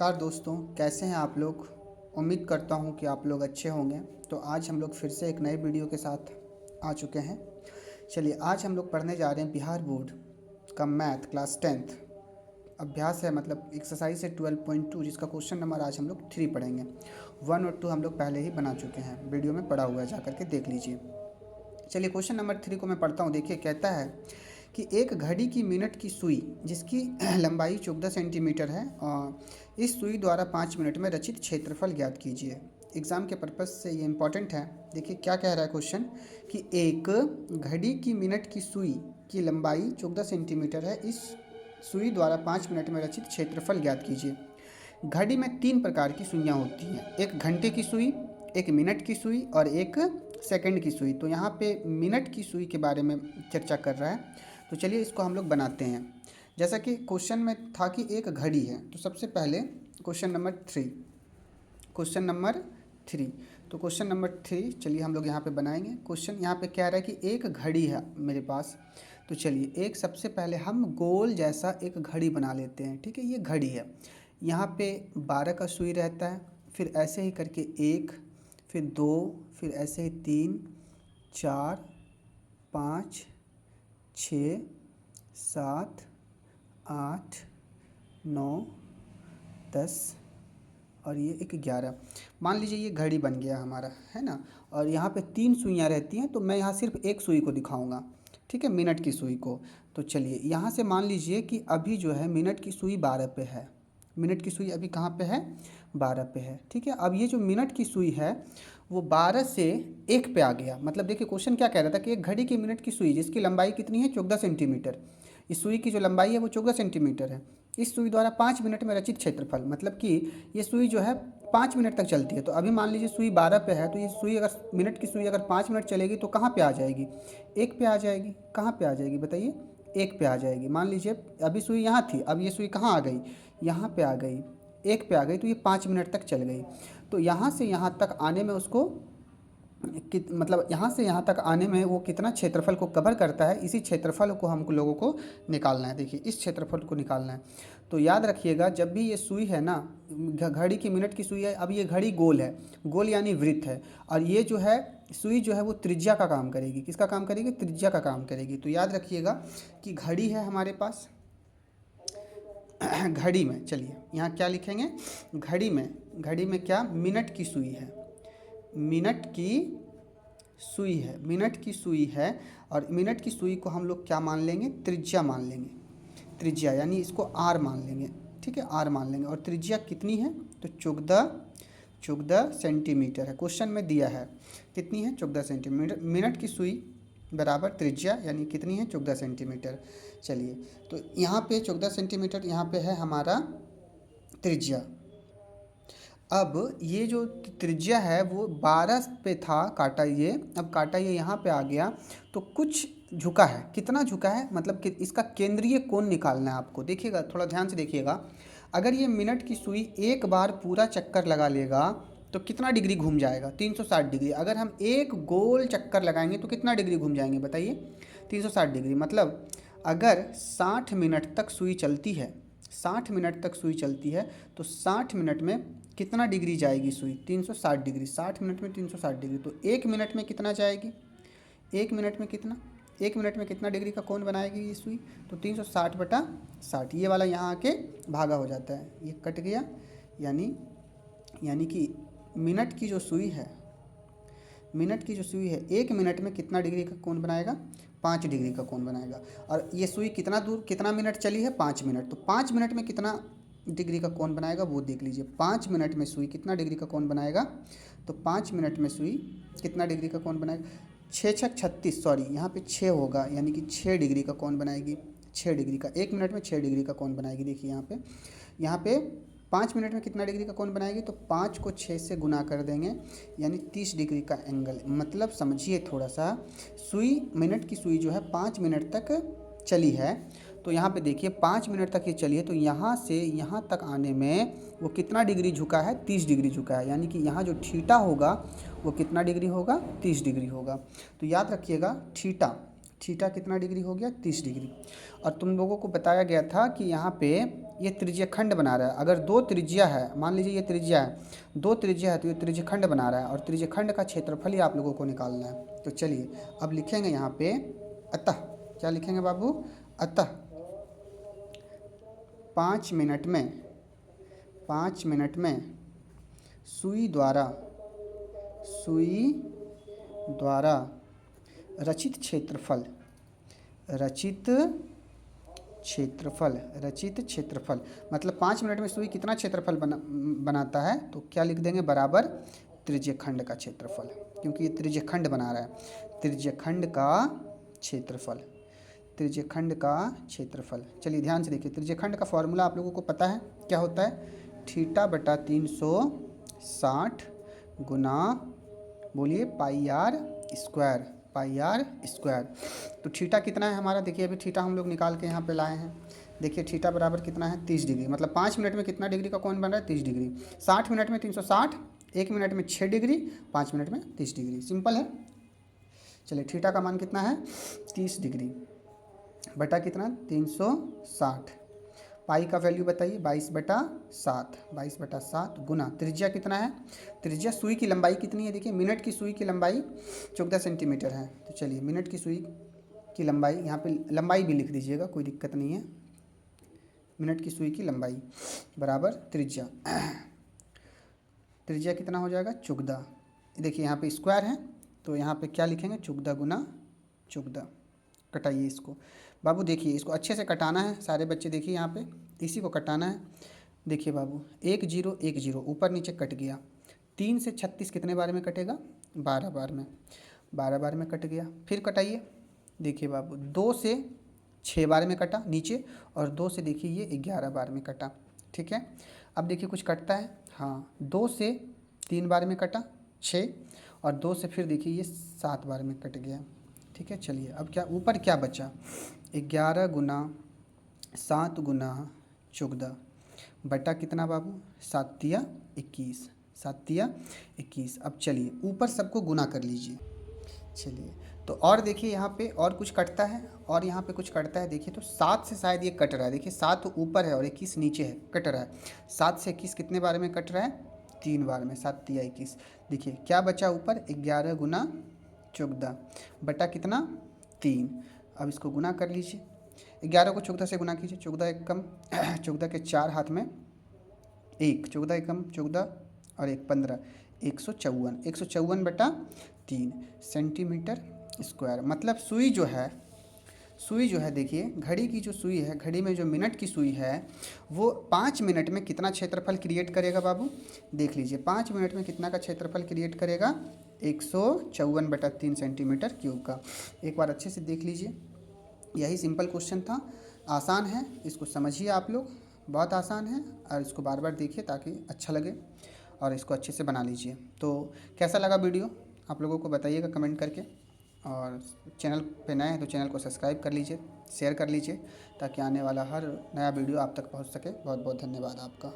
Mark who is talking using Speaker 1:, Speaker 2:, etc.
Speaker 1: नमस्कार दोस्तों, कैसे हैं आप लोग। उम्मीद करता हूं कि आप लोग अच्छे होंगे। तो आज हम लोग फिर से एक नए वीडियो के साथ आ चुके हैं। चलिए, आज हम लोग पढ़ने जा रहे हैं बिहार बोर्ड का मैथ क्लास 10th अभ्यास है, मतलब एक्सरसाइज है 12.2, जिसका क्वेश्चन नंबर आज हम लोग 3 पढ़ेंगे। 1 और 2 हम लोग पहले ही बना चुके हैं, वीडियो में पड़ा हुआ है, जा करके देख लीजिए। चलिए, क्वेश्चन नंबर 3 को मैं पढ़ता हूँ। देखिए, कहता है कि एक घड़ी की मिनट की सुई जिसकी लंबाई 14 सेंटीमीटर है, और इस सुई द्वारा 5 मिनट में रचित क्षेत्रफल ज्ञात कीजिए। एग्ज़ाम के पर्पज़ से ये इंपॉर्टेंट है। देखिए क्या कह रहा है क्वेश्चन, कि एक घड़ी की मिनट की सुई की लंबाई 14 सेंटीमीटर है, इस सुई द्वारा 5 मिनट में रचित क्षेत्रफल ज्ञात कीजिए। घड़ी में 3 प्रकार की सुइयाँ होती हैं, एक घंटे की सुई, एक मिनट की सुई और एक सेकंड की सुई। तो यहाँ पे मिनट की सुई के बारे में चर्चा कर रहा है। तो चलिए इसको हम लोग बनाते हैं। जैसा कि क्वेश्चन में था कि एक घड़ी है, तो सबसे पहले क्वेश्चन नंबर 3, क्वेश्चन नंबर 3 तो क्वेश्चन नंबर 3 चलिए हम लोग यहाँ पे बनाएंगे। क्वेश्चन यहाँ पे कह रहा है कि एक घड़ी है मेरे पास। तो चलिए, एक सबसे पहले हम गोल जैसा एक घड़ी बना लेते हैं। ठीक है, ये घड़ी है, यहाँ पे 12 का सुई रहता है, फिर ऐसे ही करके 1, फिर 2, फिर ऐसे ही 3, 4, 5, 6, 7, 8, 9, 10 और ये एक 11। मान लीजिए ये घड़ी बन गया हमारा, है ना। और यहाँ पे 3 सुइयाँ रहती हैं, तो मैं यहाँ सिर्फ एक सुई को दिखाऊंगा, ठीक है, मिनट की सुई को। तो चलिए, यहाँ से मान लीजिए कि अभी जो है मिनट की सुई 12 पे है। मिनट की सुई अभी कहाँ पे है, 12 पे है। ठीक है, अब ये जो मिनट की सुई है वो 12 से 1 पे आ गया। मतलब देखिए क्वेश्चन क्या कह रहा था कि एक घड़ी की मिनट की सुई जिसकी लंबाई कितनी है, 14 सेंटीमीटर। इस सुई की जो लंबाई है वो 14 सेंटीमीटर है। इस सुई द्वारा 5 मिनट में रचित क्षेत्रफल, मतलब कि ये सुई जो है 5 मिनट तक चलती है। तो अभी मान लीजिए सुई 12 पे है, तो ये सुई अगर मिनट की सुई अगर 5 मिनट चलेगी तो कहाँ पे आ जाएगी, 1 पे आ जाएगी। कहाँ पे आ जाएगी बताइए, 1 पे आ जाएगी। मान लीजिए अभी सुई यहाँ थी, अब ये सुई कहाँ आ गई, यहाँ पे आ गई, 1 पे आ गई, तो ये 5 मिनट तक चल गई। तो यहाँ से यहाँ तक आने में उसको मतलब यहाँ से यहाँ तक आने में वो कितना क्षेत्रफल को कवर करता है, इसी क्षेत्रफल को हम लोगों को निकालना है। देखिए, इस क्षेत्रफल को निकालना है। तो याद रखिएगा, जब भी ये सुई है ना, घड़ी की मिनट की सुई है, अब ये घड़ी गोल है, गोल यानी वृत्त है, और ये जो है सुई जो है वो त्रिज्या का काम करेगी। किसका काम करेगी, त्रिज्या का काम करेगी। तो याद रखिएगा कि घड़ी है हमारे पास। घड़ी में चलिए यहाँ क्या लिखेंगे, घड़ी में क्या, मिनट की सुई है, मिनट की सुई है, मिनट की सुई है। और मिनट की सुई को हम लोग क्या मान लेंगे, त्रिज्या मान लेंगे, त्रिज्या यानी इसको आर मान लेंगे। ठीक है, आर मान लेंगे। और त्रिज्या कितनी है, तो 14 सेंटीमीटर है। क्वेश्चन में दिया है कितनी है, 14 सेंटीमीटर। मिनट की सुई बराबर त्रिज्या यानी कितनी है, 14 सेंटीमीटर। चलिए, तो यहाँ पे 14 सेंटीमीटर यहाँ पे है हमारा त्रिज्या। अब ये जो त्रिज्या है वो 12 पे था काटा, ये अब काटा ये यहाँ पे आ गया, तो कुछ झुका है। कितना झुका है, मतलब कि इसका केंद्रीय कोण निकालना है आपको। देखिएगा, थोड़ा ध्यान से देखिएगा। अगर ये मिनट की सुई एक बार पूरा चक्कर लगा लेगा तो कितना डिग्री घूम जाएगा, 360 डिग्री। अगर हम एक गोल चक्कर लगाएंगे तो कितना डिग्री घूम जाएंगे बताइए, 360 डिग्री। मतलब अगर 60 मिनट तक सुई चलती है, 60 मिनट तक सुई चलती है, तो 60 मिनट में कितना डिग्री जाएगी सुई, 360 डिग्री। 60 मिनट में 360 डिग्री, तो 1 मिनट में कितना जाएगी, 1 मिनट में कितना, 1 मिनट में कितना डिग्री का कोण बनाएगी ये सुई, तो 360/60। ये वाला यहाँ आके भागा हो जाता है, ये कट गया। यानी कि मिनट की जो सुई है, मिनट की जो सुई है 1 मिनट में कितना डिग्री का कोण बनाएगा, 5 डिग्री का कोण बनाएगा। और ये सुई कितना दूर, कितना मिनट चली है, 5 मिनट। तो 5 मिनट में कितना डिग्री का कोण बनाएगा वो देख लीजिए। 5 मिनट में सुई कितना डिग्री का कोण बनाएगा, तो 5 मिनट में सुई कितना डिग्री का कोण बनाएगा, 6×6 = 36, सॉरी यहाँ पे 6 होगा, यानी कि 6 डिग्री का कोण बनाएगी। 6 डिग्री का, 1 मिनट में 6 डिग्री का कोण बनाएगी। देखिए यहाँ पे 5 मिनट में कितना डिग्री का कोण बनाएगी, तो 5 को 6 से गुना कर देंगे, यानी 30 डिग्री का एंगल। मतलब समझिए थोड़ा सा, सुई, मिनट की सुई जो है 5 मिनट तक चली है। तो यहाँ पे देखिए 5 मिनट तक ये चली है, तो यहाँ से यहाँ तक आने में वो कितना डिग्री झुका है, 30 डिग्री झुका है। यानी कि यहाँ जो थीटा होगा वो कितना डिग्री होगा, 30 डिग्री होगा। तो याद रखिएगा, थीटा कितना डिग्री हो गया, 30 डिग्री। और तुम लोगों को बताया गया था कि यहाँ पे ये त्रिज्यखंड बना रहा है। अगर दो त्रिज्या है, मान लीजिए ये त्रिज्या है, दो त्रिज्या है तो ये त्रिज्यखंड बना रहा है और त्रिज्यखंड का क्षेत्रफल ही आप लोगों को निकालना है। तो चलिए अब लिखेंगे यहाँ पे अतः, क्या लिखेंगे बाबू, अतः 5 मिनट में सुई द्वारा रचित क्षेत्रफल मतलब 5 मिनट में सुई कितना क्षेत्रफल बनाता है, तो क्या लिख देंगे, बराबर त्रिज्यखंड का क्षेत्रफल, क्योंकि ये त्रिज्यखंड बना रहा है। त्रिज्यखंड का क्षेत्रफल। चलिए ध्यान से देखिए, त्रिज्यखंड का फॉर्मूला आप लोगों को पता है क्या होता है, थीटा बटा 360 गुना, बोलिए, पाई आर स्क्वायर। तो थीटा कितना है हमारा, देखिए अभी थीटा हम लोग निकाल के यहाँ पे लाए हैं। देखिए थीटा बराबर कितना है, 30 डिग्री। मतलब 5 मिनट में कितना डिग्री का कोण बन रहा है, 30 डिग्री। 60 मिनट में 360, 1 मिनट में 6 डिग्री, 5 मिनट में 30 डिग्री। सिंपल है। चलिए थीटा का मान कितना है, 30 डिग्री बटा कितना, 360। पाई का वैल्यू बताइए, 22/7 गुना त्रिज्या कितना है, त्रिज्या सुई की लंबाई कितनी है, देखिए मिनट की सुई की लंबाई 14 सेंटीमीटर है। तो चलिए मिनट की सुई की लंबाई, यहाँ पे लंबाई भी लिख दीजिएगा, कोई दिक्कत नहीं है। मिनट की सुई की लंबाई बराबर त्रिज्या कितना हो जाएगा, 14। देखिए यहाँ पे स्क्वायर है तो यहाँ पे क्या लिखेंगे, 14 गुना 14। कटाइए इसको बाबू, देखिए इसको अच्छे से कटाना है सारे बच्चे, देखिए यहाँ पे इसी को कटाना है। देखिए बाबू 1 0 1 0 ऊपर नीचे कट गया। 3 से 36 कितने बार में कटेगा, 12 बार में, 12 बार में कट गया। फिर कटाइए, देखिए बाबू 2 से 6 बार में कटा नीचे, और 2 से देखिए ये 11 बार में कटा। ठीक है, अब देखिए कुछ कटता है, हाँ 2 से 3 बार में कटा 6, और 2 से फिर देखिए ये 7 बार में कट गया। ठीक है, चलिए अब क्या ऊपर क्या बचा, 11 गुना 7 गुना 14 बटा कितना बाबू, 7 तिया 21, 7 तिया 21। अब चलिए ऊपर सबको गुना कर लीजिए। चलिए तो और देखिए यहाँ पे और कुछ कटता है, और यहाँ पे कुछ कटता है। देखिए तो 7 से शायद ये कट रहा है, देखिए 7 ऊपर है और 21 नीचे है, कट रहा है। 7 से 21 कितने बार में कट रहा है, 3 बार में, 7 तिया 21। देखिए क्या बचा ऊपर, 11 गुना 14 बटा कितना, 3। अब इसको गुना कर लीजिए, 11 को 14 से गुना कीजिए, 14 एक कम 14 के 4 हाथ में 1, 14 एक कम 14 और 1 15, 154 बटा 3 सेंटीमीटर स्क्वायर। मतलब सुई जो है देखिए, घड़ी की जो सुई है, घड़ी में जो मिनट की सुई है, वो 5 मिनट में कितना क्षेत्रफल क्रिएट करेगा बाबू, देख लीजिए 5 मिनट में कितना का क्षेत्रफल क्रिएट करेगा, 154/3 सेंटीमीटर क्यूब का। एक बार अच्छे से देख लीजिए, यही सिंपल क्वेश्चन था, आसान है, इसको समझिए आप लोग, बहुत आसान है, और इसको बार बार देखिए ताकि अच्छा लगे, और इसको अच्छे से बना लीजिए। तो कैसा लगा वीडियो आप लोगों को बताइएगा कमेंट करके, और चैनल पे नए हैं तो चैनल को सब्सक्राइब कर लीजिए, शेयर कर लीजिए, ताकि आने वाला हर नया वीडियो आप तक पहुंच सके। बहुत बहुत धन्यवाद आपका।